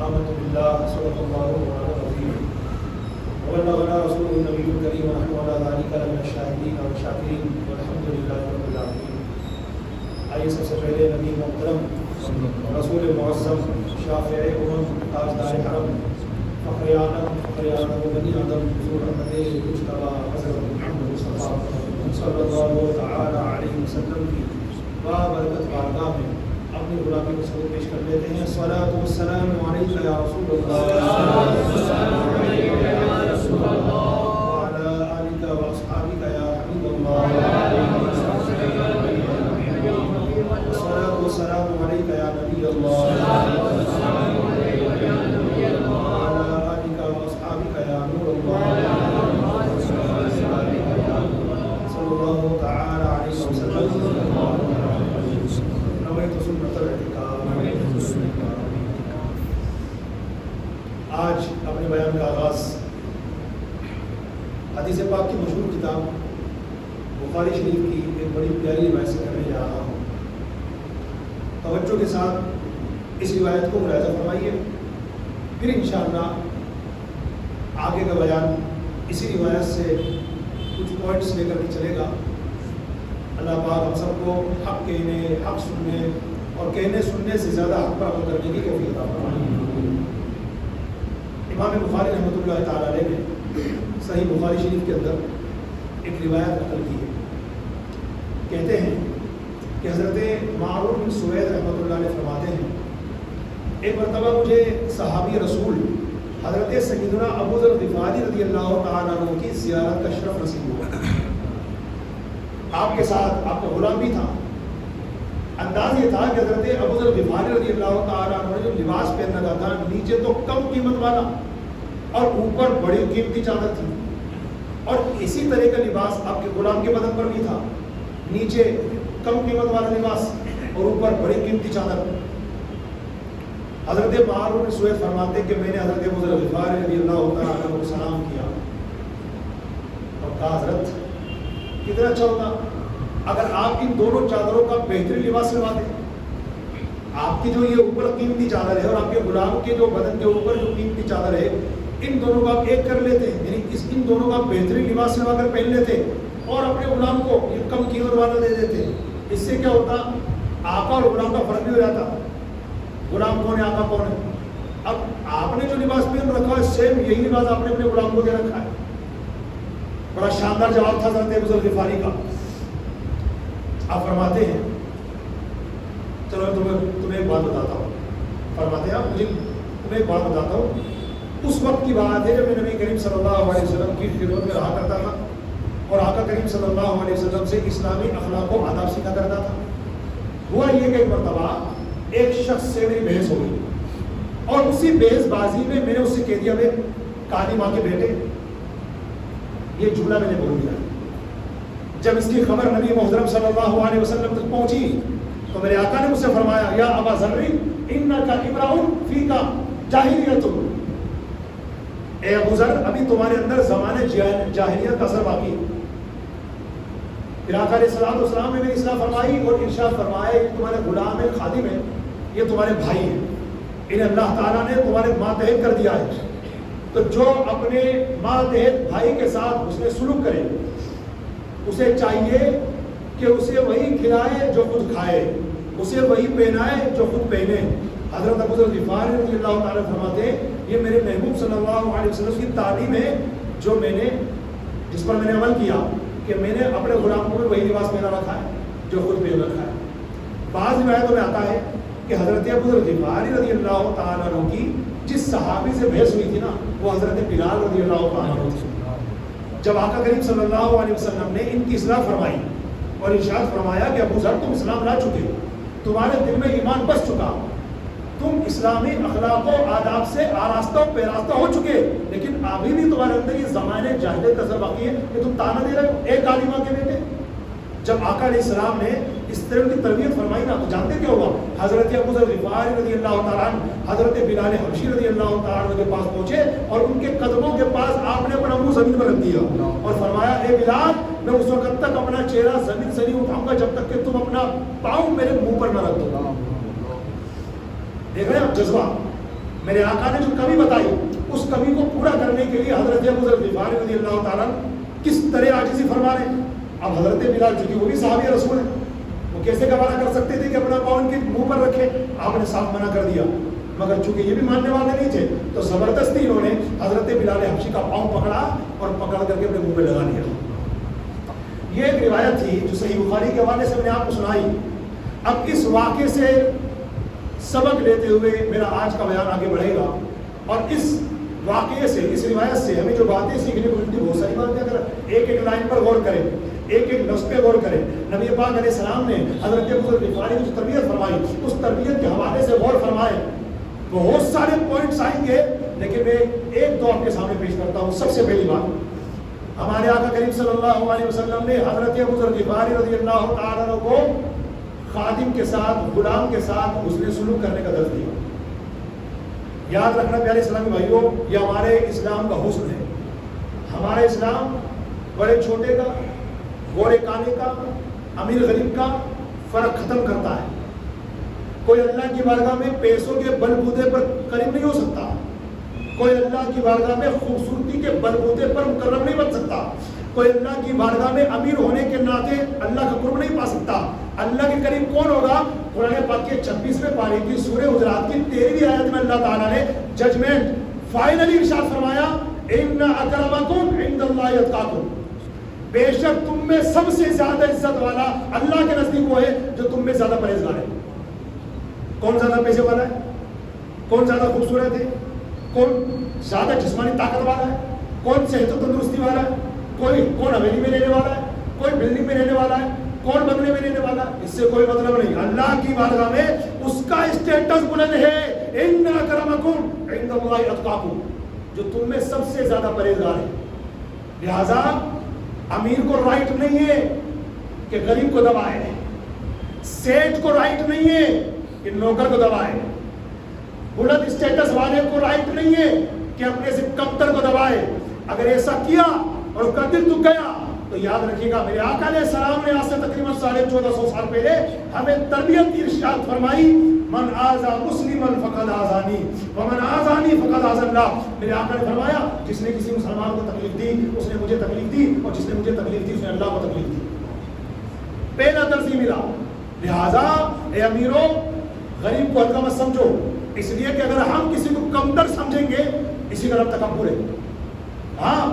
آمنت بالله صدق الله مولانا العظيم وبلغنا رسوله النبي الكريم ونحن على ذلك لمن الشاهدين والشاكرين والحمد لله رب العالمين. آئیے سب سے پہلے نبی محترم رسول معظم شافع امم تاجدار حرم فخر عالم و بنی آدم حضور احمد مجتبی حضرت محمد مصطفیٰ صلی اللہ تعالی علیہ وسلم کی بابرکت بارگاہ میں اپنی غلامی کو سبوت پیش کر لیتے ہیں. الصلاۃ والسلام علیک یا رسول اللہ وعلی آلک و اصحابک یا حبیب اللہ. الصلاۃ والسلام علیک یا نبی اللہ وعلی آلک و اصحابک یا نور اللہ صلی اللہ تعالی علیہ وسلم. آج اپنے بیان کا آغاز حدیث پاک کی مشہور کتاب بخاری شریف کی ایک بڑی پیاری روایت سے کرنے جا رہا ہوں. توجہ کے ساتھ اس روایت کو ملاحظہ فرمائیے, پھر انشاءاللہ آگے کا بیان اسی روایت سے کچھ پوائنٹس لے کر کے چلے گا. اللہ پاک ہم سب کو حق کہنے, حق سننے اور کہنے سننے سے زیادہ حق پر عمل کرنے کی توفیق عطا فرمائے. امام بخاری رحمۃ اللہ تعالیٰ علیہ نے صحیح بخاری شریف کے اندر ایک روایت نقل کی ہے. کہتے ہیں کہ حضرت معروف بن سوید رحمۃ اللہ علیہ فرماتے ہیں, ایک مرتبہ مجھے صحابی رسول حضرت سیدنا ابو ذر غفاری رضی اللہ تعالیٰ عنہ کی زیارت کا شرف نصیب ہوا. آپ کے ساتھ آپ کا غلام بھی تھا. انداز یہ تھا کہ حضرت ابو ذر غفاری رضی اللہ تعالیٰ عنہ نے جو لباس پہنا تھا نیچے تو کم قیمت والا اور اوپر بڑی قیمتی چادر تھی, اور اسی طرح کا لباس آپ کے غلام کے بدن پر بھی تھا, نیچے کم قیمت والا لباس اور اوپر بڑی قیمتی چادر. حضرت معروف بن سوید فرماتے ہیں کہ میں نے حضرت ابو ذر غفاری رضی اللہ تعالیٰ عنہ کو سلام کیا اور کہا حضرت کتنا اچھا ہوتا اگر آپ ان دونوں چادروں کا بہترین لباس سلوا دیں. آپ کی جو یہ اوپر قیمتی چادر ہے اور آپ کے غلام کے جو بدن کے اوپر جو قیمتی چادر ہے, ان دونوں کا آپ ایک کر لیتے, یعنی ان دونوں کا بہترین لباس سلوا کر پہن لیتے اور اپنے غلام کو یہ کم قیمت والا دے دیتے. اس سے کیا ہوتا, آقا اور غلام کا فرق بھی ہو جاتا. غلام کون ہے, آقا کون ہے. اب آپ نے جو لباس پہن رکھا ہے سیم یہی لباس آپ نے اپنے غلام کو دے رکھا ہے. بڑا شاندار جواب تھا حضرت ابو ذر غفاری کا. آپ فرماتے ہیں, چلو تمہیں ایک بات بتاتا ہوں. فرماتے ہیں آپ مجھے تمہیں ایک بات بتاتا ہوں. اس وقت کی بات ہے جب میں نبی کریم صلی اللہ علیہ وسلم کی خدمت میں رہا کرتا تھا اور آقا کریم صلی اللہ علیہ وسلم سے اسلامی اخلاق و آداب سیکھا کرتا تھا. ہوا یہ کہ ایک مرتبہ ایک شخص سے میری بحث ہو گئی اور اسی بحث بازی میں نے اس سے کہہ دیا, میں کالی ماں کے بیٹے, یہ جملہ میں نے بول دیا. جب اس کی خبر نبی محترم صلی اللہ علیہ وسلم تک پہنچی تو میرے آقا نے مجھ سے فرمایا, یا ابا ذر انکا امرؤ فیکا جاہلیۃ, اے ابو ذر ابھی تمہارے اندر زمانے جاہلیت کا اثر باقی ہے. پھر آقا علیہ الصلوۃ والسلام نے میری اصلاح فرمائی اور ارشاد فرمایا کہ تمہارے غلام ہیں, خادم ہیں, یہ تمہارے بھائی ہیں, انہیں اللہ تعالیٰ نے تمہارے ماتحت کر دیا ہے. تو جو اپنے ماتحت بھائی کے ساتھ اس نے سلوک کرے اسے چاہیے کہ اسے وہی کھلائے جو خود کھائے, اسے وہی پہنائے جو خود پہنے. حضرت ابو ذر غفاری رضی اللہ تعالیٰ فرماتے ہیں یہ میرے محبوب صلی اللہ علیہ وسلم کی تعلیم ہے جو جس پر میں نے عمل کیا کہ میں نے اپنے غلام کو وہی لباس پہنا رکھا ہے جو خود پہن رکھا ہے. بعض روایتوں میں آتا ہے کہ حضرت ابو ذر غفاری رضی اللہ تعالیٰ عنہ کی جس صحابی سے بحث ہوئی تھی نا وہ حضرت بلال رضی اللہ تعالیٰ عنہ تھی. جب آقا کریم صلی اللہ علیہ وسلم نے ان کی اصلاح فرمائی اور ارشاد فرمایا کہ ابو ذر تم اسلام لا چکے, تمہارے دل میں ایمان بس چکا, تم اسلامی اخلاق و آداب سے آراستہ و پیراستہ ہو چکے, لیکن ابھی بھی تمہارے اندر یہ زمانے جاہلیت کا اثر باقی ہے کہ تم تانا دے رہے ہو ایک کالی ماں کے بیٹے. جب آقا علیہ السلام نے اس طرح کی تربیت فرمائی نا تو جانتے کیا ہوا, حضرت ابو ذر غفاری رضی اللہ تعالیٰ عنہ حضرت بلال حبشی رضی اللہ تعالیٰ عنہ کے پاس پہنچے اور ان کے قدموں کے پاس آپ نے اپنا منہ زمین پر رکھ دیا اور فرمایا, اے بلال میں اس وقت تک اپنا چہرہ زمین سے نہیں اٹھاؤں گا جب تک کہ تم اپنا پاؤں میرے منہ پر نہ رکھ دو. دیکھ رہے ہیں آپ جذبہ, میرے آقا نے جو کمی بتائی اس کمی کو پورا کرنے کے لیے حضرت ابو ذر غفاری رضی اللہ تعالیٰ کس طرح عاجزی فرما رہے ہیں. اب حضرت بلال چونکہ وہ بھی صحابی رسول ہیں, وہ کیسے گوارا کر سکتے تھے کہ اپنا پاؤں ان کے منہ پر رکھے؟ آپ نے صاف منع کر دیا. مگر چونکہ یہ بھی ماننے والے نہیں تھے تو زبردستی انہوں نے حضرت بلال حبشی کا پاؤں پکڑا اور پکڑ کر کے اپنے منہ پہ لگا لیا. یہ ایک روایت تھی جو صحیح بخاری کے حوالے سے میں نے آپ کو سنائی. اب اس واقعے سے سبق لیتے ہوئے میرا آج کا بیان آگے بڑھے گا, اور اس واقعے سے, اس روایت سے ہمیں جو باتیں سیکھنے کو ملتی بہت ساری باتیں, اگر ایک ایک لائن پر غور کریں, ایک ایک لفظ پہ غور کریں. نبی پاک علیہ السلام نے حضرت ابو ذر غفاری کی جو تربیت فرمائی اس تربیت کے حوالے سے غور فرمائے. بہت سارے پوائنٹس آئیں گے لیکن میں ایک دو آپ کے سامنے پیش کرتا ہوں. سب سے پہلی بات, ہمارے آقا کریم صلی اللہ علیہ وسلم نے حضرت ابو ذر غفاری رضی اللہ تعالیٰ عنہ کو خادم کے ساتھ, غلام کے ساتھ حسن سلوک کرنے کا درس دیا. یاد رکھنا پیارے اسلامی بھائیوں, یہ ہمارے اسلام کا حسن ہے. ہمارا اسلام بڑے چھوٹے کا, گورے کانے کا, امیر غریب کا فرق ختم کرتا ہے. کوئی اللہ کی بارگاہ میں پیسوں کے بل بوتے پر قریب نہیں ہو سکتا. کوئی اللہ کی بارگاہ میں خوبصورتی کے بل بوتے پر مقرب نہیں بن سکتا. کوئی اللہ کی بارگاہ میں امیر ہونے کے ناطے اللہ کا قرب نہیں پا سکتا. اللہ کے قریب کون ہوگا؟ قرآن پاک کے 26ویں پارے کی سورہ حجرات کی 13ویں آیت میں اللہ تعالیٰ نے ججمنٹ فائنلی ارشاد فرمایا, ان اکرمکم عند اللہ اتقاکم, بے شک تم میں سب سے زیادہ عزت والا اللہ کے نزدیک وہ ہے جو تم میں زیادہ پرہیزگار ہے. کون زیادہ پیسے والا ہے؟ کون زیادہ خوبصورت ہے؟ کون زیادہ جسمانی طاقت والا ہے؟ کون صحت و تندرستی والا ہے؟ کون حویلی میں رہنے والا ہے؟ کوئی بلڈنگ میں رہنے والا ہے؟ کون بنگلے میں رہنے والا؟ اس سے کوئی مطلب نہیں. اللہ کی بارگاہ میں اس کا اسٹیٹس بلند ہے, ان اکرمکم عند اللہ اتقاکم, جو تم میں سب سے زیادہ پرہیزگار ہے. لہذا امیر کو رائٹ نہیں ہے کہ غریب کو دبائے, سیٹ کو رائٹ نہیں ہے کہ نوکر کو دبائے, بلند اسٹیٹس والے کو رائٹ نہیں ہے کہ اپنے سے کمتر کو دبائے. اگر ایسا کیا اور اس کا دل دکھ گیا تو یاد رکھیے گا, میرے آقا علیہ السلام نے آج سے تقریباً 1450 سال پہلے ہمیں تربیت کی ارشاد فرمائی, من آذا مسلما فقد آذانی ومن آذانی فقد آذى اللہ. میرے آقا نے فرمایا جس نے کسی مسلمان کو تکلیف دی اس نے مجھے تکلیف دی, اور جس نے مجھے تکلیف دی اس نے اللہ کو تکلیف دی. پہلا درس یہ ملا. لہذا اے امیروں, غریب کو ہلکا مت سمجھو, اس لیے کہ اگر ہم کسی کو کمتر سمجھیں گے اسی کا نام تکبر ہے. ہاں,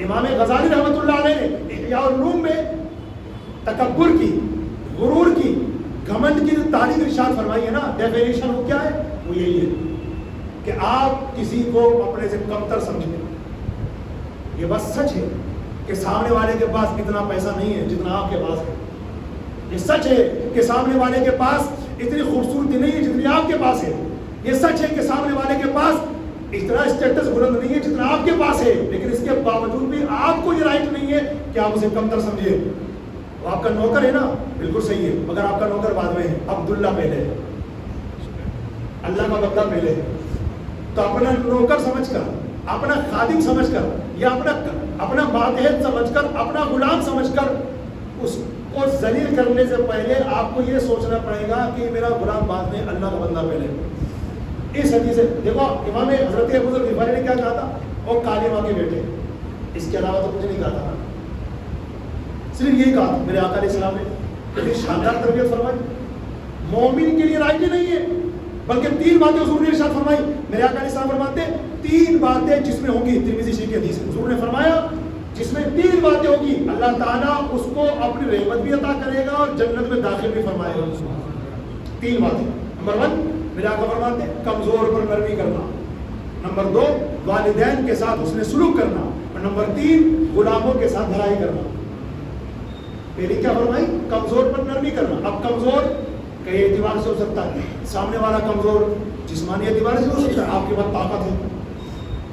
امام غزالی رحمۃ اللہ علیہ نے احیاء العلوم میں تکبر کی, غرور کی, گھمنڈ کی تعریف ارشاد فرمائی ہے نا, ڈیفینیشن وہ کیا ہے؟ وہ یہی ہے کہ آپ کسی کو اپنے سے کمتر سمجھیں. یہ بس سچ ہے کہ سامنے والے کے پاس اتنا پیسہ نہیں ہے جتنا آپ کے پاس ہے. یہ سچ ہے کہ سامنے والے کے پاس اتنی خوبصورتی نہیں ہے جتنی آپ کے پاس ہے. یہ سچ ہے کہ سامنے والے کے پاس اتنا اسٹیٹس بلند نہیں ہے جتنا آپ کے پاس ہے, لیکن اس کے باوجود بھی آپ کو یہ رائٹ نہیں ہے کہ آپ اسے کمتر سمجھے. وہ آپ کا نوکر ہے نا, بالکل صحیح ہے, مگر آپ کا نوکر بعد میں ہے, عبداللہ پہلے ہے, اللہ کا بندہ پہلے ہے. تو اپنا نوکر سمجھ کر, اپنا خادم سمجھ کر, یا اپنا ماتحت سمجھ کر, اپنا غلام سمجھ کر اس کو ذلیل کرنے سے پہلے آپ کو یہ سوچنا پڑے گا کہ میرا غلام بعد میں, اللہ کا بندہ پہلے. اس حدیث سے دیکھو, امام حضرت ابو ذر غفاری نے کیا کہا تھا؟ وہ کالے ماں کے بیٹے, اس کے علاوہ تو کچھ نہیں کہا تھا, صرف یہی کہا تھا. میرے آقا علیہ السلام نے کتنی شاندار تربیت فرمائی. مومن کے لیے رائٹ ہی نہیں ہے بلکہ 3 باتیں حضور نے ارشاد فرمائی. میرے آقا علیہ السلام فرماتے ہیں 3 باتیں جس میں ہوں گی, ترمذی شریف کی حدیث ہے, حضور نے فرمایا جس میں 3 باتیں ہوگی اللہ تعالیٰ اس کو اپنی رحمت بھی عطا کرے گا اور جنت میں داخل بھی فرمائے گا. 3 باتیں. نمبر 1, میرے آقا فرماتے ہیں کمزور پر نرمی کرنا. نمبر 2, والدین کے ساتھ حسن سلوک کرنا. اور نمبر 3, غلاموں کے ساتھ بھلائی کرنا. پہلی کیا فرمائی؟ کمزور پر نرمی کرنا. اب کمزور کئی اعتبار سے ہو سکتا ہے. سامنے والا کمزور جسمانی اعتبار سے ہو سکتا ہے, آپ کے پاس طاقت ہے,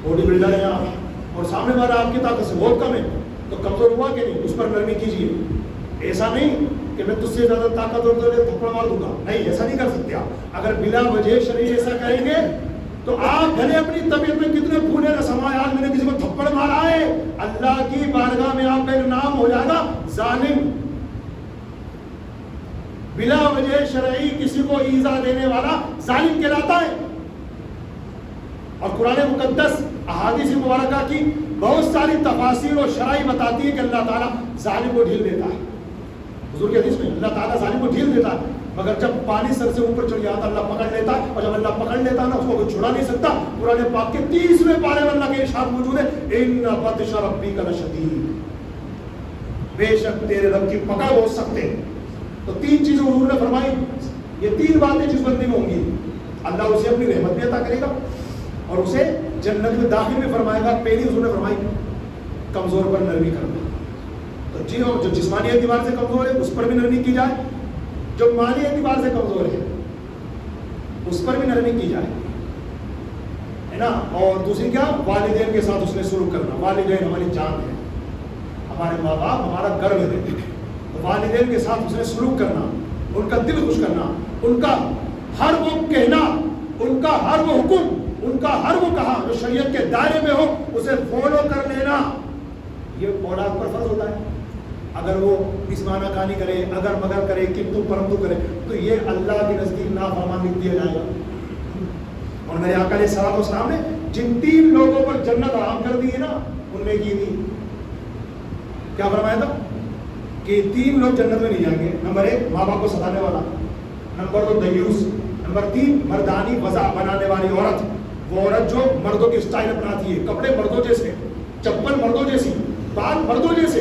باڈی بلڈر ہے آپ, اور سامنے والا آپ کی طاقت سے بہت کم ہے, تو کمزور ہوا کہ نہیں, اس پر نرمی کیجیے. ایسا نہیں کہ میں تجھ سے زیادہ طاقت اور تھپڑ مار دوں گا, نہیں, ایسا نہیں کر سکتے آپ. اگر بلا وجہ شریر ایسا کریں گے تو آپ بھلے اپنی طبیعت میں کتنے پھولے نہ سمائے, آج میں نے کسی کو تھپڑ مارا ہے, اللہ کی بارگاہ میں آپ کا نام ہو جائے گا ظالم. بلا وجہ شرعی کسی کو ایذا دینے والا ظالم کہلاتا ہے. اور قرآن مقدس احادیث مبارکہ کی بہت ساری تفاسیر اور شرائع بتاتی ہے کہ اللہ تعالیٰ ظالم کو ڈھیل دیتا ہے. حضور کی حدیث میں اللہ تعالیٰ ظالم کو ڈھیل دیتا ہے، مگر جب پانی سر سے اوپر چڑھ جاتا اللہ پکڑ لیتا ہے، اور جب اللہ پکڑ لیتا ہے نا اس کو کوئی چھڑا نہیں سکتا. قرآن پاک کے 30ویں پارے میں اللہ کے ارشاد موجود ہے ان بطش ربک لشدید، بے شک تیرے رب کی پکڑ ہو سکتے. تو 3 چیزیں حضور نے فرمائی، یہ 3 باتیں جس بندے میں ہوں گی اللہ اسے اپنی رحمت بھی عطا کرے گا اور اسے جنت میں داخل بھی فرمائے گا. پہلی حضور نے فرمائی کمزور پر نرمی کرنا. تو جو جسمانی اعتبار سے کمزور ہے اس پر بھی نرمی کی جائے، جو مالی اعتبار سے کمزور ہے اس پر بھی نرمی کی جائے، ہے نا. اور دوسری کیا، والدین کے ساتھ اس نے سلوک کرنا. والدین ہماری جان ہے، ہمارے ماں باپ ہمارا گرو ہے، تو والدین کے ساتھ اس نے سلوک کرنا، ان کا دل خوش کرنا، ان کا ہر وہ کہنا، ان کا ہر وہ حکم، ان کا ہر وہ کہا جو شریعت کے دائرے میں ہو اسے فالو کر لینا. یہ اولاد پر فرض ہوتا ہے. اگر وہ اس معنی کہانی کرے، اگر مگر کرے، کنتو پرنتو کرے، تو یہ اللہ کے نزدیک نافرمان لکھ دیا جائے گا. اور میرے آقا علیہ الصلوۃ والسلام نے جن 3 لوگوں پر جنت حرام کر دی ہے نا، ان میں کی تھی کیا فرمایا تھا کہ 3 لوگ جنت میں نہیں جائیں گے. نمبر 1 ماں باپ کو ستانے والا، نمبر 2 دیوس، نمبر 3 مردانی وضع بنانے والی عورت. وہ عورت جو مردوں کی اسٹائل اپناتی ہے، کپڑے مردوں جیسے، چپل مردوں جیسی، بال مردوں جیسے،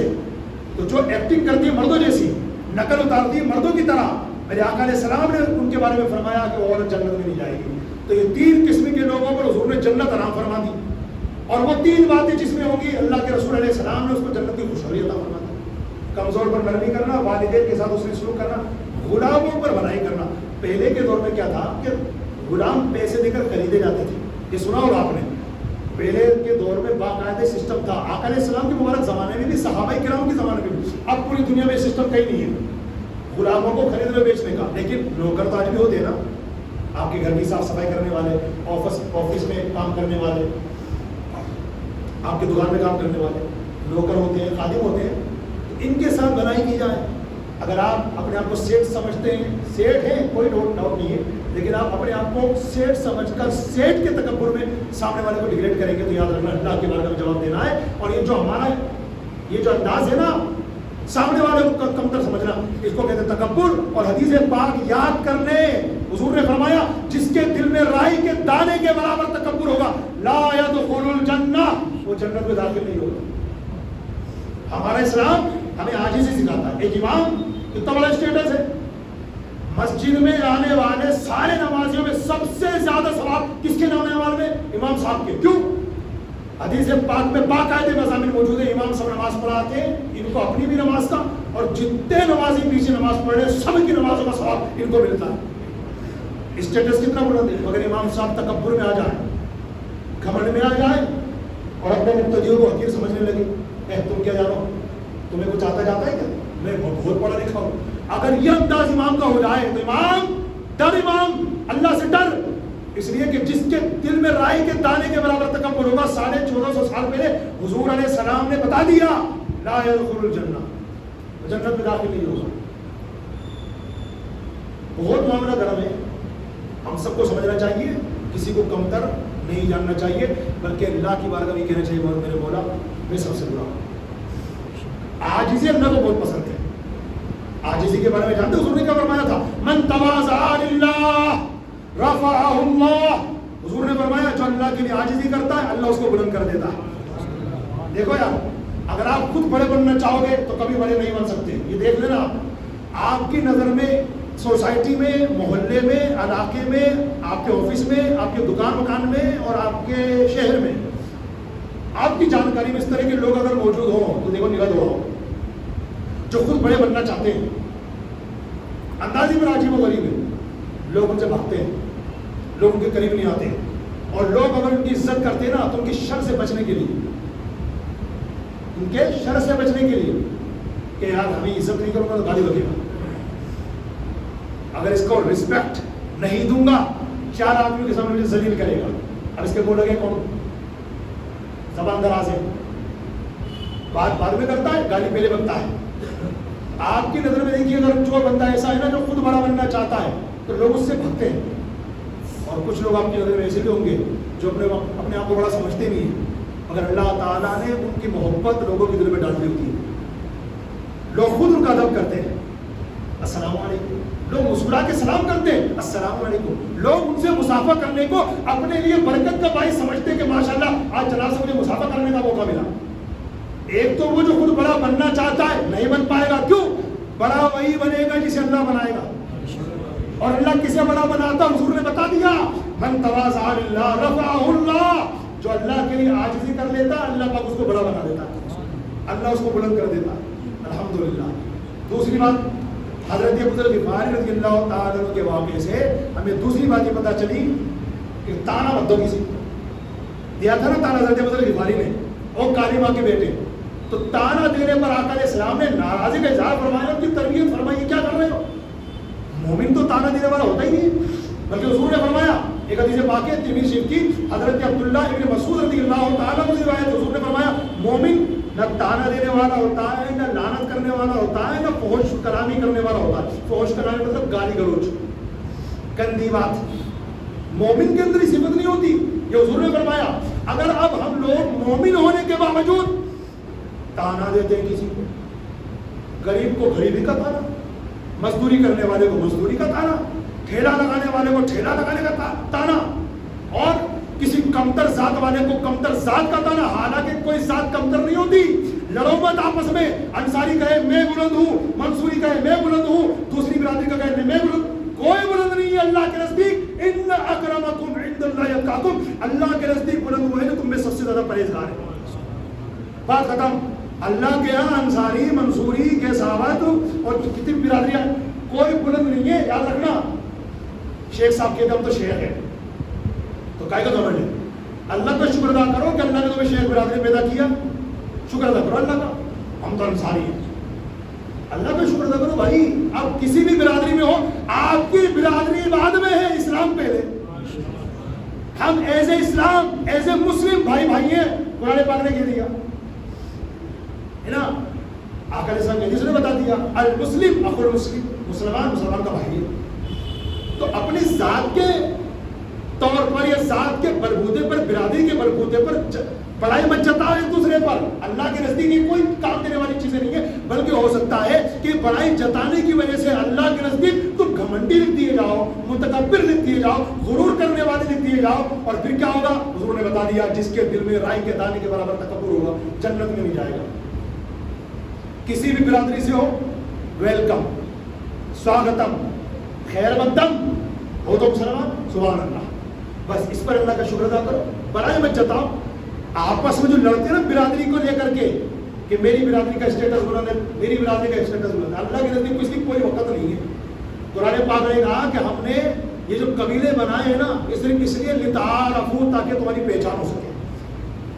تو جو ایکٹنگ کرتی ہے مردوں جیسی، نقل اتارتی ہے مردوں کی طرح. میرے آقا علیہ السلام نے ان کے بارے میں فرمایا کہ وہ عورت جنت میں نہیں جائے گی. تو یہ 3 قسم کے لوگوں پر حضور نے جنت حرام فرما دی. اور وہ 3 باتیں جس میں ہوں گی اللہ کے رسول علیہ السلام نے اس کو جنت کی خوشحالی عطا فرما دی. کمزور پر نرمی کرنا، والدین کے ساتھ اس نے سلوک کرنا، غلاموں پر بھلائی کرنا. پہلے کے دور میں کیا تھا کہ غلام پیسے دے کر خریدے جاتے تھے. یہ سنا ہوگا آپ نے، پہلے کے دور میں باقاعدہ سسٹم تھا. آقا علیہ السلام کے مبارک زمانے میں بھی، صحابہ کرام کے زمانے میں بھی. اب پوری دنیا میں سسٹم کہیں نہیں ہے غلاموں کو خریدنے بیچنے کا. لیکن نوکر تو آج بھی ہوتے ہیں نا، آپ کے گھر کی صاف صفائی کرنے والے، آفس میں کام کرنے والے، آپ کی دکان میں کام کرنے والے نوکر ہوتے ہیں، خادم ہوتے ہیں. ان کے ساتھ بھلائی کی جائے. اگر آپ اپنے آپ کو سیٹ سمجھتے ہیں، سیٹ ہیں کوئی ڈاؤٹ نہیں ہے، لیکن آپ اپنے آپ کو سیٹ سمجھ کر سیٹ کے تکبر میں سامنے والے کو ڈیگریڈ کریں گے تو یاد رکھنا اللہ کے بارگاہ میں جواب دینا ہے. اور یہ جو ہمارا یہ جو انداز ہے نا سامنے والے کو کمتر سمجھنا، اس کو کہتے ہیں تکبر. اور حدیث پاک یاد کر لیں، حضور نے فرمایا جس کے دل میں رائی کے دانے کے برابر تکبر ہوگا لا يدخل الجنہ، وہ جنت میں داخل نہیں ہوگا. ہمارا اسلام ہمیں عاجزی سکھاتا ہے. ایک امام اتنا بڑا اسٹیٹس ہے، مسجد میں آنے والے سارے نمازیوں میں سب سے زیادہ ثواب کس کے نام ہے میں؟ امام صاحب کے. کیوں؟ حدیث پاک میں باقاعدہ مضامین موجود ہیں. امام صاحب نماز پڑھاتے ہیں، ان کو اپنی بھی نماز کا اور جتنے نمازی پیچھے نماز پڑھ رہے ہیں سب کی نمازوں کا ثواب ان کو ملتا ہے. اسٹیٹس کتنا بلند ہے. مگر امام صاحب تکبر میں آ جائیں، گھمنڈ میں آ جائیں اور اپنے مقتدیوں کو حقیر سمجھنے لگے. تم کیا جانو، تمہیں کچھ آتا جاتا ہے کیا، میں بہت پڑھا لکھا ہوں. اگر یہ انداز امام کا ہو جائے تو امام ڈر، امام اللہ سے ڈر. اس لیے کہ جس کے دل میں رائی کے دانے کے برابر تکبر ہوگا، 1450 سال پہلے حضور علیہ السلام نے بتا دیا لا يدخل الجنہ، جنت میں داخل نہیں ہوگا. بہت معاملہ گرم ہے. ہم سب کو سمجھنا چاہیے، کسی کو کمتر نہیں جاننا چاہیے، بلکہ اللہ کی بارگاہ میں کہنا چاہیے میرے مولا میں سب سے برا ہوں. عاجزی اللہ کو بہت پسند ہے. عاجزی کے بارے میں جانتے حضور نے کیا فرمایا تھا؟ من تواضع للہ رفعہ اللہ. حضور نے فرمایا جو اللہ کے لیے عاجزی کرتا ہے اللہ اس کو بلند کر دیتا ہے. دیکھو یار، اگر آپ خود بڑے بننا چاہو گے تو کبھی بڑے نہیں بن سکتے. یہ دیکھ لینا، آپ کی نظر میں سوسائٹی میں، محلے میں، علاقے میں، آپ کے آفس میں، آپ کے دکان مکان میں اور آپ کے شہر میں آپ کی جانکاری میں اس طرح کے لوگ اگر موجود ہوں تو دیکھو نگاہ دو، جو خود بڑے بننا چاہتے ہیں. اندازی میں عجیب و غریب ہے. لوگ ان سے بھاگتے ہیں، لوگ ان کے قریب نہیں آتے. اور لوگ اگر ان کی عزت کرتے ہیں نا تو ان کی شر سے بچنے کے لیے، ان کے شر سے بچنے کے لیے کہ یار ہمیں عزت نہیں کروں گا تو گالی لگے گا، اگر اس کو رسپیکٹ نہیں دوں گا 4 آدمیوں کے سامنے مجھے ذلیل کرے گا. اب اس کے بول لگے کون؟ زبان دراز ہے، بات بعد میں کرتا ہے، گالی پہلے بکتا ہے. آپ کی نظر میں دیکھیے اگر جو بندہ ایسا ہے نا جو خود بڑا بننا چاہتا ہے تو لوگ اس سے بھگتے ہیں. اور کچھ لوگ آپ کی نظر میں ایسے بھی ہوں گے جو اپنے آپ کو بڑا سمجھتے نہیں ہیں، مگر اللہ تعالیٰ نے ان کی محبت لوگوں کے دل میں ڈال دی ہوتی ہے۔ لوگ خود ان کا ادب کرتے ہیں، السلام علیکم، لوگ مسکرا کے سلام کرتے ہیں، السلام علیکم، لوگ ان سے مسافہ کرنے کو اپنے لیے برکت کا باعث سمجھتے ہیں کہ ماشاءاللہ آج جناب سے مجھے مسافہ کرنے کا موقع ملا۔ ایک تو وہ جو خود بڑا بننا چاہتا ہے نہیں بن پائے گا، کیوں؟ بڑا وہی بنے گا جسے اللہ بنائے گا، اور اللہ کسے بڑا بناتا؟ حضور نے بتا دیا، من تواضع للہ رفعہ اللہ، جو اللہ کے لیے عاجزی کر لیتا اللہ پاک اس کو بڑا بنا دیتا ہے، اللہ اس کو بلند کر دیتا ہے، الحمدللہ۔ دوسری بات، حضرت ابو ذر غفاری رضی اللہ تعالیٰ عنہ کے واقعے سے ہمیں دوسری بات یہ پتہ چلی کہ تانا مت دو کسی کو، دیا تھا نا تانا حضرت ابو ذر غفاری نے، اور کالی ماں کے بیٹے، تو تانا دینے پر آقا علیہ السلام نے ناراضی کا اظہار فرمایا، ان کی تربیت فرمائی، کیا کر رہے ہو؟ مومن تو تانا دینے والا ہوتا ہی نہیں، بلکہ حضور نے فرمایا، ایک حدیث پاک ہے ترمذی شریف کی، حضرت عبداللہ ابن مسعود رضی اللہ تعالیٰ عنہ سے روایت، حضور نے فرمایا مومن نہ تانا دینے والا ہوتا ہے، نہ لعنت کرنے والا ہوتا ہے، نہ فحش کلامی کرنے والا ہوتا ہے۔ فحش کلامی مطلب گالی گلوچ، گندی بات، مومن کے اندر یہ صفت نہیں ہوتی۔ یہ حضور نے فرمایا اگر اب ہم لوگ مومن ہونے کے باوجود تانا دیتے ہیں کسی کو، غریب کو غریبی کا تانا، مزدوری کرنے والے کو مزدوری کا تانا، ٹھیلا لگانے والے کو ٹھیلا لگانے کا تانا، اور کسی کمتر ذات والے کو کمتر ذات کا تانا، حالانکہ کوئی ذات کمتر نہیں ہوتی۔ لڑو مت آپس میں، انصاری کہے میں بلند ہوں، منصوری کہے میں بلند ہوں، دوسری برادری کا کہے میں بلند، کوئی بلند نہیں ہے اللہ کے نزدیک۔ ان اکرمکم عند اللہ اتقاکم، اللہ کے نزدیک بلند ہوئے جو تم میں سب سے زیادہ پرہیزگار ہے۔ بات ختم۔ اللہ کے یہاں انصاری منصوری کے صحابہ اور کتنی برادریاں، کوئی بلند نہیں ہے، یاد رکھنا۔ شیخ صاحب کہتے ہم تو شیخ ہیں، تو کائے کا گھمنڈ ہے؟ اللہ کا شکر ادا کرو کہ اللہ نے تمہیں شیخ برادری پیدا کیا، شکر ادا کرو اللہ کا، ہم تو انصاری ہیں، اللہ کا شکر ادا کرو بھائی۔ اب کسی بھی برادری میں ہو، آپ کی برادری بعد میں ہے، اسلام پہلے۔ ہم as a Islam, as a مسلم بھائی بھائی ہیں، قرآن پاک نے کہہ دیا ہے نا، آقا علیہ السلام نے حدیث نے بتا دیا، المسلم اخو المسلم، مسلمان مسلمان کا بھائی ہے۔ تو اپنی ذات کے طور پر یا ذات کے بلبوتے پر، برادری کے بلبوتے پر بڑائی مت جتاؤ ایک دوسرے پر۔ اللہ کے نزدیک یہ کوئی کام دینے والی چیزیں نہیں ہے، بلکہ ہو سکتا ہے کہ بڑائی جتانے کی وجہ سے اللہ کے نزدیک تم گھمنڈی لکھ دیے جاؤ، متکبر لکھ دیے جاؤ، غرور کرنے والے لکھ دیے جاؤ، اور پھر کیا ہوگا؟ حضور نے بتا دیا جس کے دل میں رائی کے دانے کے برابر تکبر ہوگا جنت میں نہیں جائے گا۔ کسی بھی برادری سے ہو، ویلکم، سواگتم، خیر مقدم ہو تو مسلمان، سبحان اللہ، بس اس پر اللہ کا شکر ادا کرو، بڑائی مت جتاؤ۔ آپس میں جو لڑتے ہیں نا برادری کو لے کر کے کہ میری برادری کا اسٹیٹس بلند ہے، میری برادری کا اسٹیٹس بلند ہے، اللہ کے نزدیک اس کی کوئی وقت نہیں ہے۔ قرآن پاک نے کہا کہ ہم نے یہ جو قبیلے بنائے ہیں نا، یہ صرف اس لیے لتعارفوا، تاکہ تمہاری پہچان ہو سکے،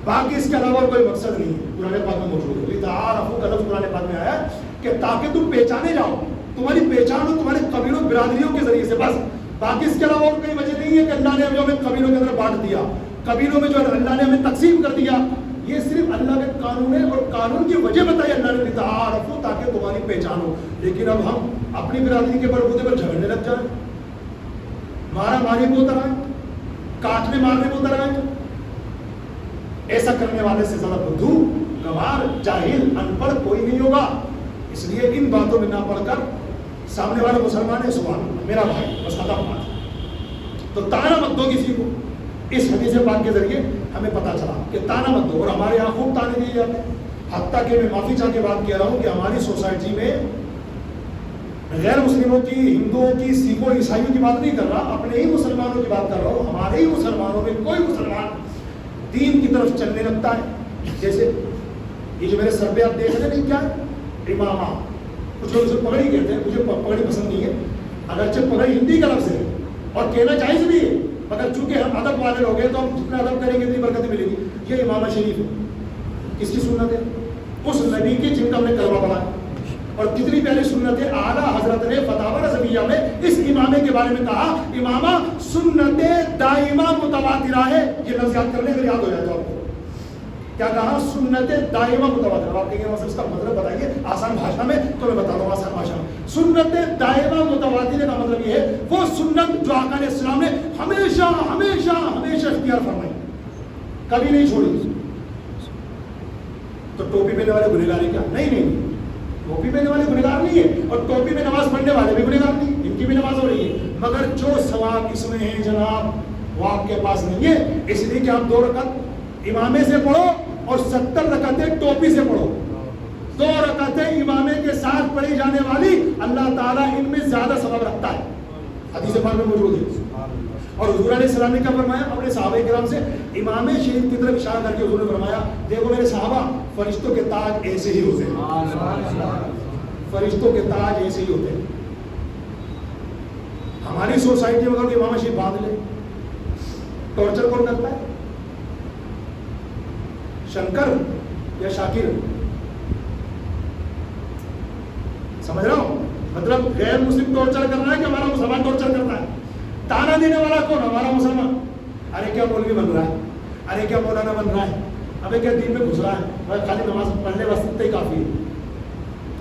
باقی اس کے علاوہ کوئی مقصد نہیں ہے۔ قرآن پاک میں موجود ہے لتعارفوا کا لفظ قرآن پاک میں آیا کہ تاکہ تم پہچانے جاؤ، تمہاری پہچان ہو تمہارے قبیلوں برادریوں کے ذریعے سے، بس باقی اس کے علاوہ اور کوئی وجہ نہیں ہے کہ اللہ نے ہمیں قبیلوں کے اندر بانٹ دیا، قبیلوں میں جو اللہ نے ہمیں تقسیم کر دیا، یہ صرف اللہ کے قانون ہے، اور قانون کی وجہ بتائی اللہ نے لتعارفوا، تاکہ تمہاری پہچان ہو۔ لیکن اب ہم اپنی برادری کے بلبوتے پر جھگڑنے لگ جائیں، مارا ماری کو اتر آئے، کاٹنے مارنے کو اتر آئے، ایسا کرنے والے سے زیادہ بدھو، گوار، جاہل، ان پڑھ کوئی نہیں ہوگا۔ اس لیے ان باتوں میں نہ پڑھ کر سامنے والا مسلمان ہے، سبحان اللہ میرا بھائی، بس ختم بات۔ تو تانا مت دو کسی کو، اس حدیث پاک کے ذریعے ہمیں پتہ چلا کہ تانا مت دو، اور ہمارے یہاں خوب تانے دیے جاتے ہیں۔ حتیٰ کہ میں معافی چاہ کے بات کہہ رہا ہوں کہ ہماری سوسائٹی میں غیر مسلموں کی، ہندوؤں کی، سکھوں، عیسائیوں کی بات نہیں کر رہا، اپنے ہی مسلمانوں کی بات کر رہا ہوں۔ ہمارے ہی مسلمانوں میں کوئی مسلمان دین کی طرف چلنے لگتا ہے، جیسے یہ جو میرے سر پہ آپ دیکھ رہے ہیں کیا ہے؟ امامہ، کچھ لوگ اسے پگڑی کہتے ہیں، مجھے پگڑی پسند نہیں ہے، اگرچہ پگڑی ہندی کا لفظ ہے اور کہنا جائز بھی ہے، مگر چونکہ ہم ادب والے لوگ ہیں تو ہم جتنا ادب کریں گے اتنی برکت ملے گی۔ یہ امامہ شریف ہے، کس کی سنت ہے؟ اس نبی کی جن کا ہم نے کلمہ پڑھا ہے، اور کتنی پیاری سنت ہے۔ اعلیٰ حضرت نے فتاوی رضویہ میں اس امامے کے بارے میں کہا، امامہ سنت دائمہ متواترہ ہے۔ یہ لفظ یاد کر لیں اگر یاد ہو جائے تو آپ کو، کیا کہا؟ سنت دائمہ متواتر. آپ کہیں گے اس کا مطلب بتائیے آسان بھاشا میں, تو میں بتا دوں آسان بھاشا میں. سنت دائمہ متواتر کا مطلب یہ ہے وہ سنت جو آقا علیہ السلام نے ہمیشہ ہمیشہ ہمیشہ اختیار فرمائی, کبھی نہیں چھوڑی. تو ٹوپی پہننے والے گنہگار ہیں کیا؟ نہیں, ٹوپی پہننے والے گنہگار نہیں ہے, اور ٹوپی میں نماز پڑھنے والے بھی گنہگار نہیں, ان کی بھی نماز ہو رہی ہے, مگر جو ثواب اس میں ہے جناب وہ آپ کے پاس نہیں ہے. اس لیے کہ آپ 2 رکعت امامے سے پڑھو اور 70 رکعتیں ٹوپی سے پڑھو. 2 رکعتیں امامے کے ساتھ پڑھی جانے والی اللہ تعالیٰ ان میں زیادہ ثواب رکھتا ہے, حدیث پاک میں موجود ہے. اور حضور علیہ السلام نے کیا فرمایا اپنے صحابہ کرام سے؟ امام شریف کی طرف اشارہ کر کے حضور نے فرمایا دیکھو میرے صحابہ, فرشتوں کے تاج ایسے ہی ہوتے ہیں, فرشتوں کے تاج ایسے ہی ہوتے ہیں. ہماری سوسائٹی میں اگر امام شریف باندھ لے, ٹارچر کون کرتا ہے؟ شنکر یا شاکر؟ سمجھ رہا ہوں مطلب غیر مسلم ٹارچر کر رہا ہے کہ ہمارا مسلمان ٹارچر کرتا ہے؟ تانا دینے والا کون؟ ہمارا مسلمان. ارے کیا مولوی بن رہا ہے, ارے کیا مولانا بن رہا ہے, ابھی کیا دین میں گھس رہا ہے, خالی نماز پڑھنے واسطے ہی کافی ہے.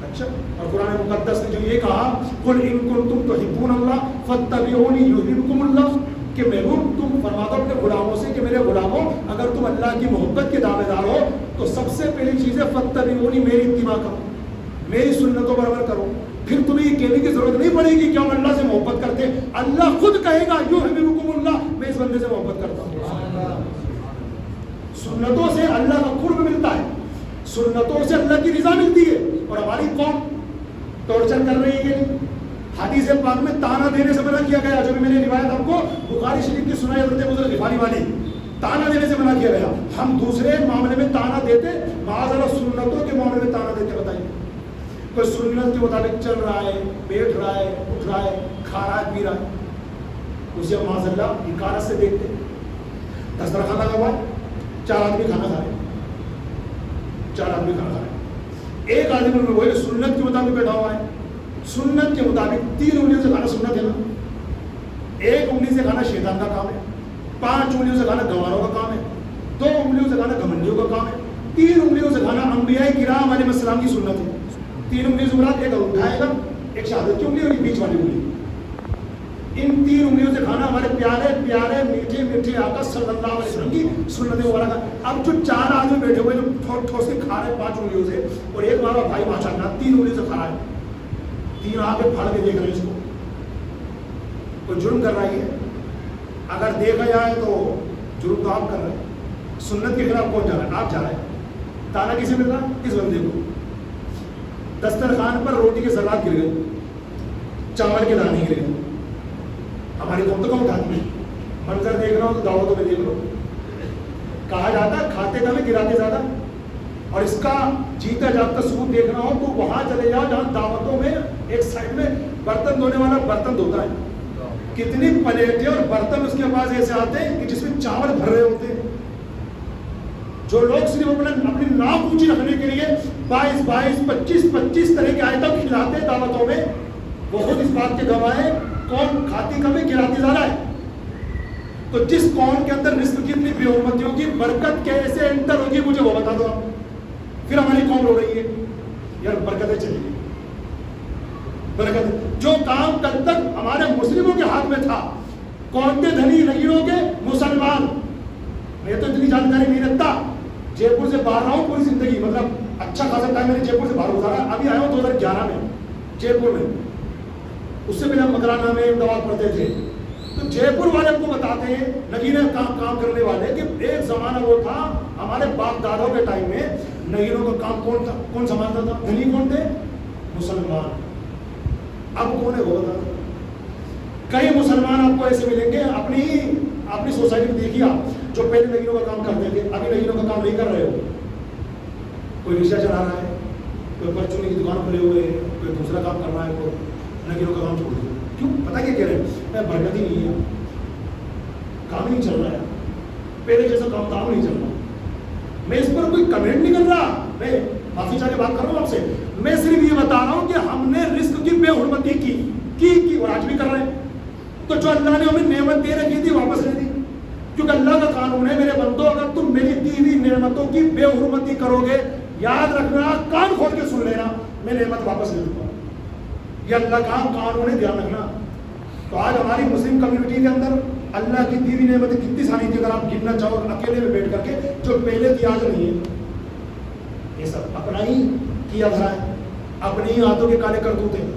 اچھا, اور قرآن مقدس نے جو یہ کہا قل ان کنتم تحبون اللہ فاتبعونی یحببکم اللہ, کہ محبوب تم فرما دو اپنے غلاموں سے کہ میرے غلاموں اگر تم اللہ کی محبت کے دعوے دار ہو تو سب سے پہلی چیز ہے فاتبعونی, میری اتباع کرو, میری سنتوں پر عمل کرو. پھر تمہیں یہ کہنے کی ضرورت نہیں پڑے گی کہ ہم اللہ سے محبت کرتے ہیں, اللہ خود کہے گا یحببکم اللہ, میں اس بندے سے محبت کرتا ہوں. سنتوں سے اللہ کا قرب ملتا ہے, سنتوں سے اللہ کی رضا ملتی ہے. اور ہماری قوم ٹارچر کر رہی ہے. حدیث پاک میں تانا دینے سے منع کیا گیا, جو بھی میں نے روایت آپ کو بخاری شریف کی سنائی حضرت ابو ذر غفاری والی, تانا دینے سے منع کیا گیا. ہم دوسرے معاملے میں تانا دیتے, معاذ اللہ سنتوں کے معاملے میں تانا دیتے. بتائیے کوئی سنت کے مطابق چل رہا ہے, بیٹھ رہا ہے, اٹھ رہا ہے, کھا رہا ہے, پی رہا ہے, اسے معاذ اللہ انکارت سے دیکھتے. دسترخوان لگا ہوا ہے, 4 آدمی کھانا کھا رہے ہیں, 4 آدمی کھانا کھا رہے ہیں, ایک آدمی میں وہی سنت کے مطابق بیٹھا ہوا ہے. سنت کے مطابق 3 انگلیوں سے کھانا سنت ہے نا, 1 انگلی سے کھانا شیطان کا کام ہے, 5 انگلیوں سے کھانا گواروں کا کام ہے, 2 انگلیوں سے کھانا گھمنڈیوں کا کام ہے, 3 انگلیوں سے کھانا انبیاء کرام علیہ السلام کی سنت ہے. 3 انگلیوں سے مراد ایک اٹھائے گا, ایک شہادت کی انگلی اور ایک بیچ والی انگلی. ان 3 انگلیوں سے کھانا ہمارے پیارے پیارے میٹھے میٹھے آقا صلی اللہ علیہ وسلم کی سنت مبارکہ. اب جو 4 آدمی بیٹھے ہوئے جو ٹھوس ٹھوس کے کھا رہے ہیں 5 انگلیوں سے, اور ایک ہمارا بھائی ماشاءاللہ 3 انگلیوں سے کھا رہا ہے, 3 آگے پھاڑ کے دیکھ رہے ہیں اس کو. کوئی جرم کر رہا ہے, اگر دیکھا جائے تو جرم تو آپ کر رہے ہیں. سنت کے خلاف کون جا رہا ہے؟ آپ جا رہے ہیں. تانا کسے مل رہا ہے؟ کس بندے کو. دسترخوان پر روٹی کے ذرات گر گئے, چاول کے دانے گر گئے. ہماری قوم تو کم کھاتی ہے, منظر دیکھ رہا ہو تو دعوتوں میں دیکھ لو, کہا جاتا ہے کھاتے کم گراتے زیادہ. اور اس کا جیتا جاگتا ثبوت دیکھنا ہو تو وہاں چلے جاؤ جہاں دعوتوں میں ایک سائڈ میں برتن دھونے والا برتن دھوتا ہے, کتنی پلیٹیں اور برتن اس کے پاس ایسے آتے ہیں کہ جس میں چاول بھر رہے ہوتے ہیں. جو لوگ صرف اپنی ناک اونچی رکھنے کے لیے 22 25 طرح کے آئٹم کھلاتے ہیں دعوتوں میں, وہ خود اس بات کے گواہ ہیں کون کھاتی کم ہے گراتی زیادہ ہے. تو جس قوم کے اندر رزق کی اتنی بے حرمتی ہوگی, برکت کیسے انٹر ہوگی مجھے وہ بتا دو آپ. پھر ہماری قوم رو رہی ہے یار برکتیں چلی گئی, برکت. جو کام کل تک ہمارے مسلموں کے ہاتھ میں تھا, کون کے دھنی نہیں ہوگے مسلمان. میں تو اتنی جانکاری نہیں رکھتا, جے پور سے باہر رہا ہوں پوری زندگی, مطلب اچھا خاصا ٹائم میں نے جے پور سے باہر گزارا. ابھی آیا ہوں 2011 میں جے پور میں, اس سے پہلے ہم مکرانہ میں امداد پڑھتے تھے. تو جے پور والے کو بتاتے ہیں نگینے کام کرنے والے کہ ایک زمانہ وہ تھا ہمارے باپ دادوں کے ٹائم میں, نگینوں کا کام کون تھا, کون سنبھالتا تھا؟ دھنی کون تھے؟ مسلمان. اب کون ہے وہ بتا دو. کئی مسلمان آپ کو ایسے ملیں گے, اپنی سوسائٹی میں دیکھیے آپ, جو پہلے نگینوں کا کام کرتے تھے ابھی نگینوں کا کام نہیں کر رہے ہو. کوئی رکشہ چلا رہا ہے, کوئی پرچونی کی دکان کھلے ہوئے, کوئی دوسرا کام کر رہا ہے, کوئی نگینوں کا کام چھوڑ دیا. کیوں؟ پتا کیا کہہ رہے ہیں, برکت ہی نہیں ہے, کام ہی نہیں چل رہا ہے, پہلے جیسا کام نہیں چل رہا. میں اس پر کوئی کمنٹ نہیں کر رہا, میں معافی چاہ کے بات کر رہا ہوں آپ سے. میں صرف یہ بتا رہا ہوں کہ ہم نے رزق کی بے حرمتی کی اور آج بھی کر رہے ہیں. تو جو اللہ نے ہمیں نعمت دے رکھی تھی واپس لے دی, کیونکہ اللہ کا قانون ہے میرے بندو, اگر تم میری دی ہوئی نعمت نعمتوں کی بے حرمتی کرو گے، یاد رکھنا، کان کھول کے سن لینا، میں نعمت واپس لے لوں گا. یہ اللہ کا قانون ہے، دھیان رکھنا. تو آج ہماری مسلم کمیونٹی کے اندر اللہ کی دی ہوئی نعمتیں کتنی ساری تھی، اگر آپ گننا چاہو اکیلے میں بیٹھ کر کے، جو پہلے تھی آج نہیں ہے. یہ سب اپنا ہی کیا دھرا ہے، اپنی ہی ہاتھوں کے کالے کرتوت ہیں.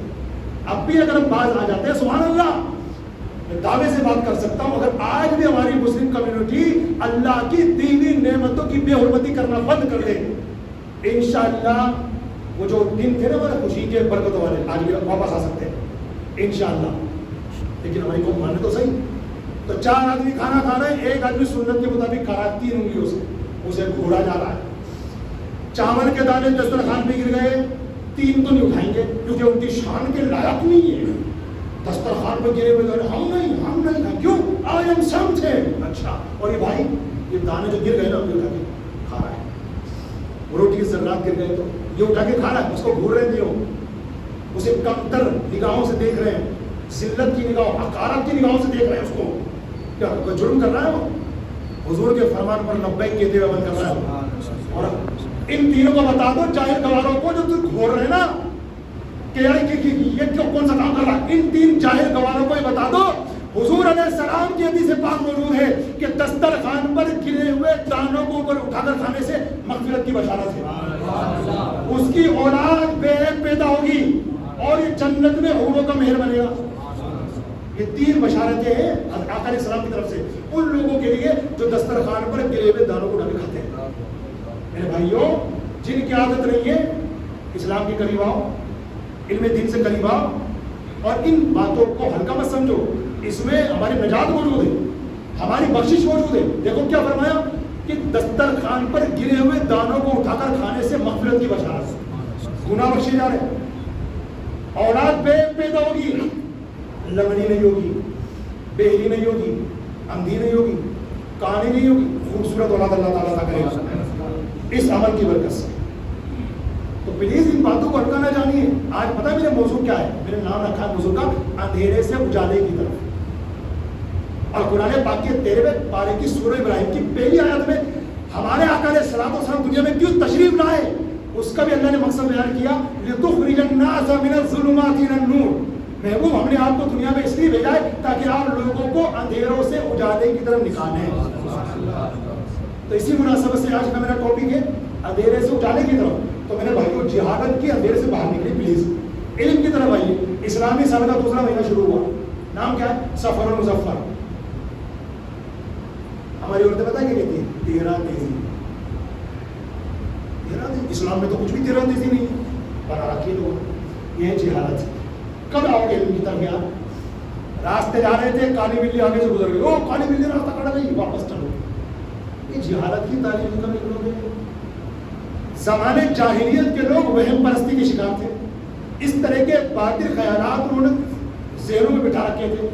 اب بھی اگر ہم باز آ جاتے ہیں، سبحان اللہ، میں دعوے سے بات کر سکتا ہوں، اگر آج بھی ہماری مسلم کمیونٹی اللہ کی دی ہوئی نعمتوں کی بے حرمتی کرنا بند کر دے، انشاءاللہ وہ جو دن تھے نا ہمارے خوشی کے برکتوں والے، آج بھی واپس آ سکتے ہیں انشاءاللہ. لیکن ہماری قوم مانے تو صحیح. تو 4 آدمی کھانا کھا رہے ہیں، ایک آدمی سنت کے مطابق کھا رہا ہے 3 انگلیوں سے، اسے گھوڑا جا رہا ہے. چاول کے دانے دسترخوان پہ گر گئے، 3 تو نہیں اٹھائیں گے کیونکہ ان کی شان کے لائق نہیں ہے. دسترخوان پہ گرے ہوئے ہم نہیں کیوں؟ آئی ایم سم تھے. اچھا، اور یہ بھائی یہ دانے جو گر گئے نا، یہ اٹھا کے کھا رہا ہے. روٹی کے ذرات گر گئے تو یہ اٹھا کے کھا رہا ہے، اس کو گھور رہے تھے، اسے کمتر نگاہوں سے دیکھ رہے ہیں، ذلت کی نگاہوں، حقارت کی نگاہوں سے دیکھ رہے ہیں. اس کو کیا کوئی جرم کر رہا ہے؟ وہ حضور کے فرمان پر لبیک کہتے ہوئے عمل کر رہا ہے. اور ان تینوں کو بتا دو، جاہل گواروں کو جو تم گھور رہے ہیں نا کہ یار یہ کیوں کون سا کام کر رہا ہے، ان 3 جاہل گواروں کو یہ بتا دو، حضور علیہ السلام کی حدیث پاک موجود ہے کہ دسترخوان پر گرے ہوئے دانوں کو اوپر اٹھا کر کھانے سے مغفرت کی بشارت ہے. اس کی اولاد بے عیب پیدا ہوگی اور یہ جنت میں حوروں کا مہر بنے گا. یہ 3 بشارتیں ہیں آقا علیہ السلام کی طرف سے ان لوگوں کے لیے جو دسترخوان پر گرے ہوئے دانوں کو ڈالے کھاتے ہیں. میرے بھائیوں، جن کی عادت نہیں ہے، اسلام کے قریب آؤ، علم دین سے قریب آؤ، اور ان باتوں کو ہلکا مت سمجھو. اس میں ہماری نجات موجود ہے، ہماری بخشش موجود ہے. دیکھو کیا فرمایا کہ دسترخوان پر گرے ہوئے دانوں کو اٹھا کر کھانے سے مغفرت کی بشارت، گناہ بخشے جا رہے ہیں. اولاد بے پیدا ہوگی، لنگڑی نہیں ہوگی، بہری نہیں ہوگی، اندھی نہیں ہوگی، کہانی نہیں ہوگی، خوبصورت اولاد اللہ تعالیٰ عطا کرے گا اس عمل کی برکت سے. تو پلیز ان باتوں کو ہلکا نہ جانیے. آج پتہ ہے میرے موضوع کیا ہے؟ میرے نام رکھا ہے موضوع کا اندھیرے سے اجالے کی طرف. اور قرآن پاک کے 13ویں پارے کی سورہ ابراہیم کی پہلی آیت میں ہمارے آقا علیہ الصلوۃ والسلام دنیا میں کیوں تشریف لائے، اس کا بھی اللہ نے مقصد بیان کیا، لِتُخْرِجَ النَّاسَ مِنَ الظُّلُمَاتِ إِلَى النُّورِ. محبوب، ہم نے آپ کو دنیا میں اس لیے بھیجا ہے تاکہ آپ لوگوں کو اندھیروں سے اجالے کی طرف نکالیں. تو اسی مناسبت سے آج کا میرا ٹاپک ہے اندھیرے سے اجالے کی طرف. تو میرے بھائیوں، جہادت کی اندھیرے سے باہر نکلے، پلیز علم کی طرف آئیے. اسلامی سال کا 2واں مہینہ شروع ہوا، نام کیا ہے؟ سفر المظفر. ہماری عورتیں پتہ کیا کہتی ہیں؟ 13 تیزی. 13 تیزی اسلام میں تو کچھ بھی 13 تیزی نہیں ہے. پر آخر لوگ یہ جہالت. کب آؤ گے علم کی طرف؟ یار راستے جا رہے تھے، کالی بلی آگے سے گزر گئی، او کالی بلی راستہ کٹ گئی، واپس چلو. یہ جہالت کی تعلیم کب نکلو گے؟ زمانے جاہلیت کے لوگ وہم پرستی کے شکار تھے. اس طرح کے باطل خیالات انہوں نے ذہنوں میں بٹھا رکھے تھے.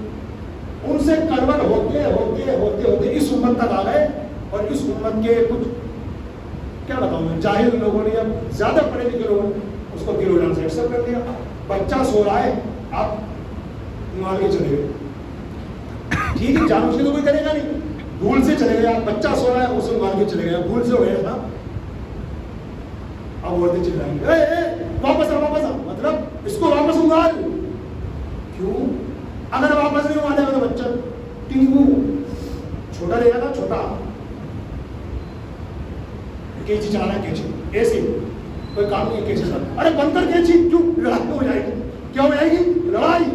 ان سے کنورٹ ہوتے ہوتے ہوتے ہوتے اس امت تک آ گئے. اور اس امت کے کچھ کیا بتاؤں میں، جاہل لوگوں نے، اب زیادہ پڑھے لکھے لوگوں نے اس کو گلو ڈان سے ایکسپٹ کر دیا. بچہ سو رہا ہے، آپ مار کے چلے گئے. ٹھیک ہے، جان بوجھ کے تو کوئی کرے گا نہیں، بھول سے چلے گئے. آپ بچہ سو رہا ہے، اسے مار کے چلے گئے، بھول سے ہو گئے نا. اب عورتیں چلائیں گے، واپس آ واپس آ، مطلب اس کو واپس انگال. کیوں؟ اگر واپس نہیں انگالے گا تو بچہ ٹنگو چھوٹا لے گا، چھوٹا کیچی چلانا ہے، کیچی ایسے کوئی کام نہیں ہے. کیچی چلانا، ارے بند کر کیچی. کیوں؟ لڑائی ہو جائے گی. کیا ہو جائے گی؟ لڑائی.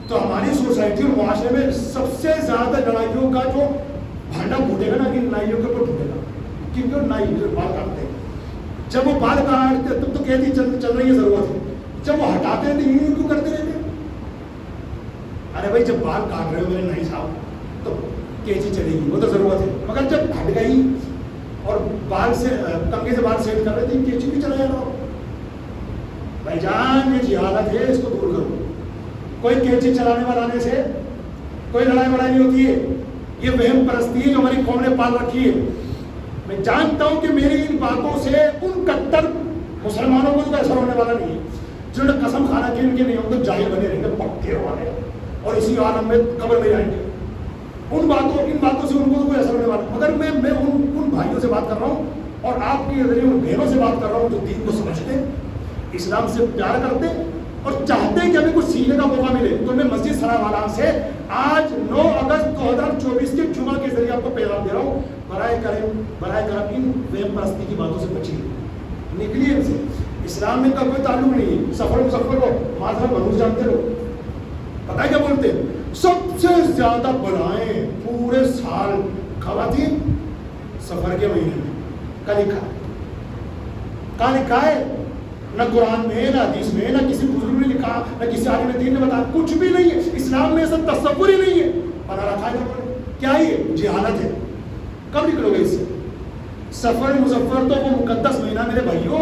تو ہماری سوسائٹی اور معاشرے میں سب سے زیادہ لڑائیوں کا جو بھانڈا پھوٹے گا نا، کہ نائیوں کے اوپر پھوٹے گا. کیونکہ نائی جو بال کاٹتے ہیں، جب وہ بال کاٹتے تب تو کہتی چل رہی ہے ضرورت ہے، جب وہ ہٹاتے ہیں تو یوں کیوں کرتے رہتے ہیں؟ ارے بھائی جب بال کاٹ رہے ہو میرے نائی صاحب تو کیچی چلے گی، وہ تو ضرورت ہے. مگر جب ہٹ گئی اور بال سے کنگھے سے بال سیٹ کر رہے تھے، کیچی بھی چلا جانا. بھائی جان یہ جہالت ہے، اس کو دور کرو. کوئی کیچی چلانے والا آنے سے کوئی لڑائی وڑائی نہیں ہوتی ہے. یہ وہم پرستی ہے جو ہماری قوم نے پال رکھی ہے. میں جانتا ہوں کہ میری ان باتوں سے ان کٹر مسلمانوں کو تو اثر ہونے والا نہیں ہے. جنہوں نے قسم کھانا کہ ان کے نہیں ہوں تو جاہل بنے رہیں گے، پکے والے، اور اسی عالم میں قبر میں جائیں گے. ان باتوں سے ان کو تو کوئی اثر ہونے والا. مگر میں ان بھائیوں سے بات کر رہا ہوں اور آپ کے ذریعے ان بہنوں سے بات کر رہا ہوں جو دین کو سمجھتے ہیں, اسلام سے پیار کرتے ہیں اور چاہتے ہیں کہ ہمیں کچھ سیکھنے کا موقع ملے. تو میں مسجد سرائے والا سے آج 9 اگست 2024 کے جمعہ کے ذریعے آپ کو پیغام دے رہا ہوں, برائے کرم ان وہم پرستی کی باتوں سے بچیے, نکلیے ان سے. اسلام میں ان کا کوئی تعلق نہیں ہے. سفر مظفر کو معذرت منوج جانتے لوگ, پتہ ہے کیا بولتے ہیں؟ سب سے زیادہ بلائیں پورے سال خواتین سفر کے مہینے میں. کہاں لکھا ہے؟ نہ قرآن میں, نہ حدیث میں, نہ کسی بزرگ نے لکھا, نہ کسی عالم دین نے بتایا, کچھ بھی نہیں ہے. اسلام میں ایسا تصور ہی نہیں ہے. بنا رکھا ہے کیا یہ جہالت ہے. کب نکلو گے اس سے؟ سفر مظفر تو وہ مقدس مہینہ میرے بھائیوں,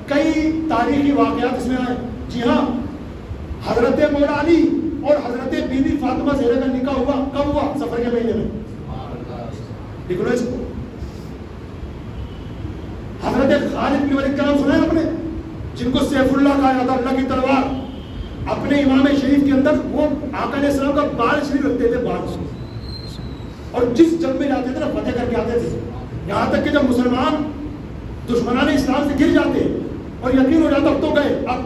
کئی تاریخی واقعات اس میں آئے. جی ہاں, حضرت مولا علی اور حضرت بی بی فاطمہ زہرا کا نکاح ہوا. کب ہوا؟ سفر کے مہینے میں. نکلو اس کو. حضرت خالد بن ولید کا نام سنا ہے آپ نے, جن کو سیف اللہ کہا جاتا, اللہ کی تلوار. اپنے امام شریف کے اندر وہ آقا علیہ السلام کا بال شریف رکھتے تھے, بال شریف, اور جس جنگ میں جاتے تھے نا فتح کر کے آتے تھے. یہاں تک کہ جب مسلمان دشمنان اسلام سے گر جاتے اور یقین ہو جاتا اب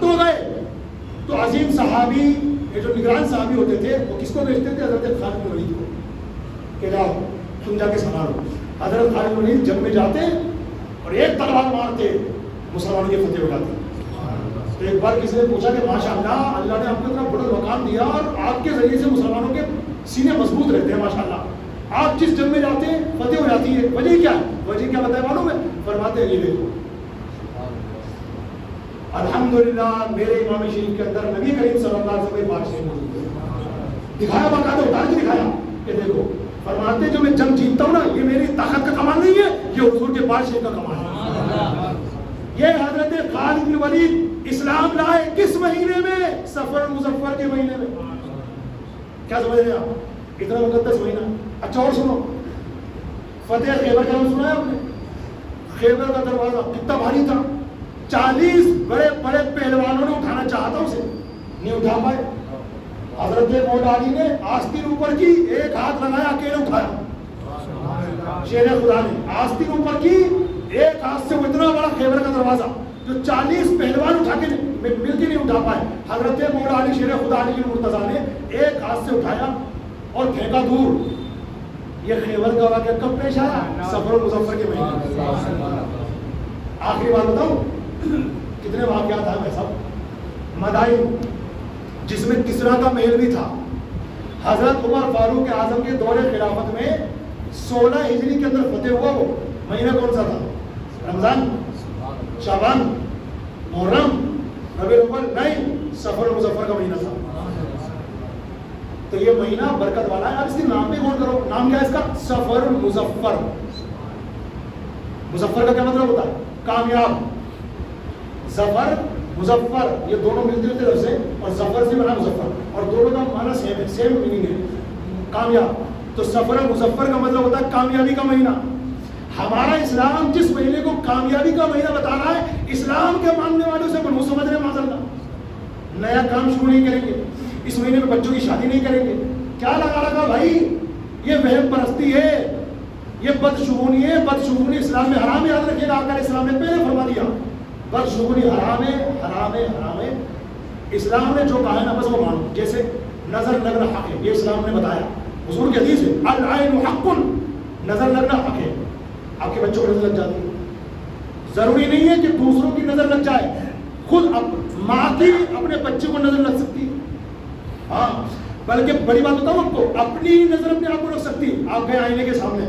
تو گئے, تو عظیم صحابی, یہ جو نگران صحابی ہوتے تھے, وہ کس کو بھیجتے تھے؟ حضرت خالد بن ولید کو, کہ جاؤ تم جا کے سنبھالو. حضرت خالد بن ولید جنگ میں جاتے اور ایک تلوار مارتے, مسلمانوں کی فتح ہو جاتی. تو ایک بار کسی نے پوچھا کہ ماشاءاللہ اللہ نے آپ کو اتنا بڑا مقام دیا اور آپ کے ذریعے سے مسلمانوں کے سینے مضبوط رہتے ہیں ماشاءاللہ, آپ جس جنگ میں جاتے ہیں فتح ہو جاتی ہے, وجہ کیا ہے؟ وجہ کیا بتائے معلوم ہے؟ فرماتے ہیں یہ دیکھو, الحمدللہ میرے امام شریف کے اندر نبی کریم صلی اللہ علیہ وسلم بات سے موجود ہے. دکھایا, باقاعدہ اتار کے دکھایا کہ دیکھو. فرماتے جو میں جنگ جیتتا ہوں نا, یہ میری طاقت کا کمال نہیں ہے, یہ حضور کے بادشاہ کا کمال ہے. یہ حضرت خالد بن ولید اسلام لائے کس مہینے میں؟ سفر مظفر کے مہینے میں. کیا سمجھ رہے ہیں آپ؟ اتنا مقدس مہینہ. اچھا اور سنو, فتح خیبر کا نام سنا ہے آپ نے؟ خیبر کا دروازہ کتنا بھاری تھا, 40 بڑے بڑے پہلوانوں نے اٹھانا چاہا تھا اسے, نہیں اٹھا پائے. حضرت مولا علی نے آستین اوپر کی, ایک ہاتھ لگایا, اکیلے اٹھایا. شیر خدا نے آستین اوپر کی, ایک ہاتھ سے وہ اتنا بڑا خیبر کا دروازہ جو 40 پہلوان اٹھا کے مل کے نہیں اٹھا پائے, حضرت مولا علی شیر خدا علی مرتضیٰ نے ایک ہاتھ سے اٹھایا اور پھینکا دور. یہ خیبر کا واقعہ کب پیش آیا؟ سفر مظفر کے مہینے. آخری بات بتاؤں, کتنے واقعات ہیں صاحب. مدائن جس میں کسرا کا محل بھی تھا, حضرت عمر فاروق اعظم کے دور خلافت میں 16 ہجری کے اندر فتح ہوا. وہ مہینہ کون سا تھا؟ رمضان, شعبان, محرم, ربیع الاول نہیں, سفر مظفر کا مہینہ تھا. تو یہ مہینہ برکت والا ہے. اب اس کے نام پہ غور کرو, نام کیا ہے اس کا؟ سفر مظفر. مظفر کا کیا مطلب ہوتا ہے؟ کامیاب. ظفر مظفر یہ دونوں ملتے جلتے لفظ ہیں, اور ظفر سے بنا مظفر, اور دونوں کا معنی سیم ہے, سیم میننگ ہے, کامیاب. تو سفر مظفر کا مطلب ہوتا ہے کامیابی کا مہینہ. ہمارا اسلام جس مہینے کو کامیابی کا مہینہ بتا رہا ہے, اسلام کے ماننے والوں سے بنو سمجھ رہے ہیں معذرت, نیا کام شروع نہیں کریں گے اس مہینے میں, بچوں کی شادی نہیں کریں گے. کیا لگا رکھا بھائی؟ یہ وہم پرستی ہے, یہ بدشگونی ہے. بدشگونی اسلام میں حرام ہے, یاد رکھیے گا. آقا اسلام نے پہلے فرما دیا بدشگونی حرام ہے, حرام ہے, حرام ہے. اسلام نے جو کہا ہے نا بس وہ مانو. جیسے نظر لگنا حق ہے, یہ اسلام نے بتایا, حضور کی حدیث ہے, العین حق, نظر لگنا حق ہے. آپ کے بچوں کو نظر لگ جاتی ہے, ضروری نہیں ہے کہ دوسروں کی نظر لگ جائے, خود ماں کی اپنے بچے کو نظر لگ سکتی ہے. ہاں, بلکہ بڑی بات بتاؤں آپ کو, اپنی نظر اپنے آپ کو رکھ سکتی. آپ گئے آئینے کے سامنے,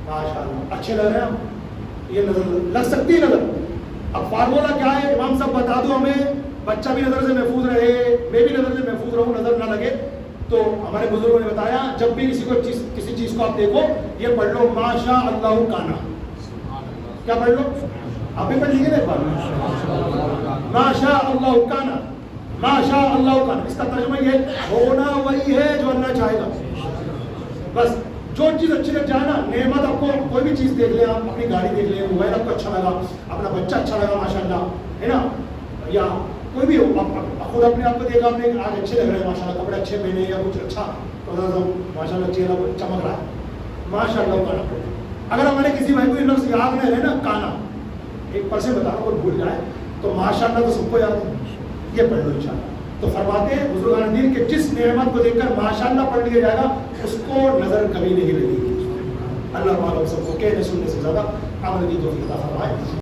ماشاءاللہ اچھے لگ رہے ہیں, یہ نظر لگ سکتی ہے نظر. اب فارمولا کیا ہے امام صاحب بتا دو ہمیں, بچہ بھی نظر سے محفوظ رہے, میں بھی نظر سے محفوظ رہوں, نظر نہ لگے. تو ہمارے بزرگوں نے بتایا جب بھی کسی چیز کو آپ دیکھو, یہ پڑھ لو ماشاء اللہ کانا. کیا پڑھ لو؟ آپ بھی پڑھ لیجیے نا ایک بار, ماشاء اللہ کانا, ماشاء اللہ کانا. اس کا ترجمہ یہ ہونا وہی ہے جو اللہ چاہے گا. بس جو چیز اچھی لگ جائے نا, نعمت آپ کو کوئی بھی چیز دیکھ لیں, آپ اپنی گاڑی دیکھ لیں, موبائل آپ کو اچھا لگا, اپنا بچہ اچھا لگا ماشاء اللہ, ہے نا, یا کوئی بھی ہو, خود اپنے آپ کو دیکھا آپ نے آج اچھے لگ رہے ہیں ماشاء اللہ, کپڑے اچھے پہنے یا کچھ اچھا ماشاء اللہ چہرہ چمک رہا ہے, ماشاء اللہ کا. اگر ہمارے کسی بھائی کو یہ لفظ یاد نہ رہے نا کانا، ایک پرسے بتا رہا ہوں بھول جائے تو ماشاءاللہ تو سب کو یاد ہے، یہ پڑھ لو انشاءاللہ۔ تو فرماتے ہیں بزرگان دین کہ جس نعمت کو دیکھ کر ماشاءاللہ پڑھ لیا جائے گا اس کو نظر کبھی نہیں لگے گی۔ اللہ تعالیٰ سب کو کہنے سننے سے زیادہ عمل کی توفیق عطا فرمائے۔